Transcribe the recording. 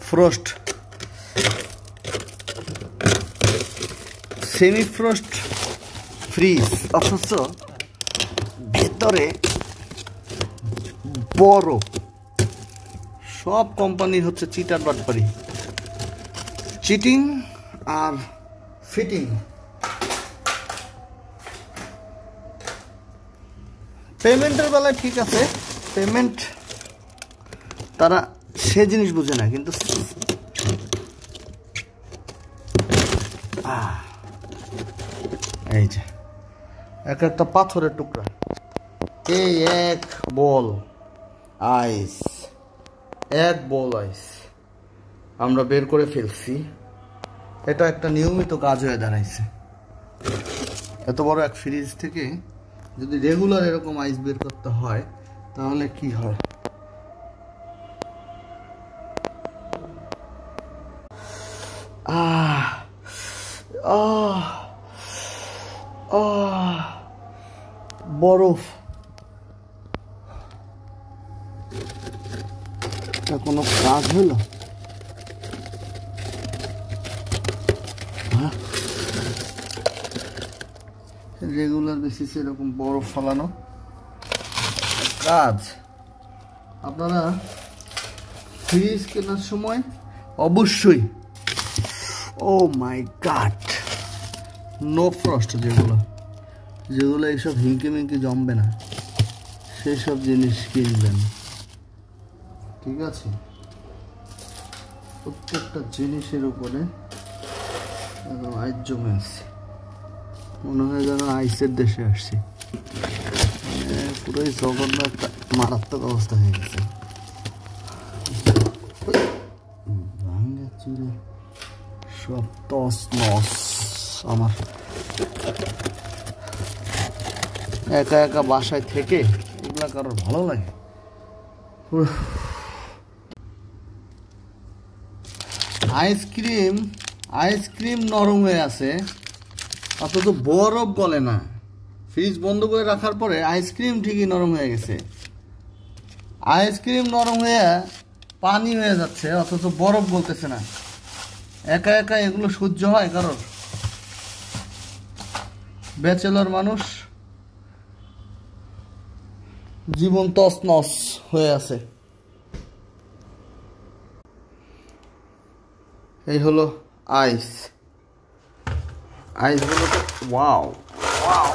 Frost, semi frost fridge, অথচ ভেতরে বরফ। সব কোম্পানির হচ্ছে চিটার বাটপারি, চিটিং আর ফিটিং। পেমেন্টের বেলায় ঠিক আছে, পেমেন্ট তারা সে জিনিস বুঝে না, কিন্তু এই যে একটা পাথরের টুকরা, এই এক বল আইস, এক বল আইস আমরা বের করে ফেলছি। এটা একটা নিয়মিত কাজ হয়ে দাঁড়াইছে। এত বড় এক ফ্রিজ থেকে যদি রেগুলার এরকম আইস বের করতে হয় তাহলে কি হয়? বরফ, কোনো কাজ হলো? রেগুলার বেসিসে এরকম বরফ ফলানো কাজ। আপনারা ফ্রিজ কেনার সময় অবশ্যই, ও মাই গড, নো ফ্রস্ট, যেগুলো এইসব হিংকি মিঙ্কি জমবে না সেসব জিনিস কিনবেন, ঠিক আছে? প্রত্যেকটা জিনিসের উপরে একদম আইস জমে আছে, মনে হয় যেন আইসের দেশে আসছি। পুরোই জঘন্য একটা মারাত্মক অবস্থা হয়ে গেছে। ভাঙা চুরে সব তস নস। আমার একা একা বাসায় থেকে এগুলা কারোর ভালো লাগে? আইসক্রিম নরম হয়ে আছে, অথচ বরফ গলে না। ফ্রিজ বন্ধ করে রাখার পরে আইসক্রিম ঠিকই নরম হয়ে গেছে। আইসক্রিম নরম হয়ে পানি হয়ে যাচ্ছে, অথচ বরফ গলতেছে না। একা একা এগুলো সহ্য হয় কারোর? ব্যাচেলর মানুষ, জীবন তছনছ হয়ে আছে। এই হলো আইসগুলো। Wow wow.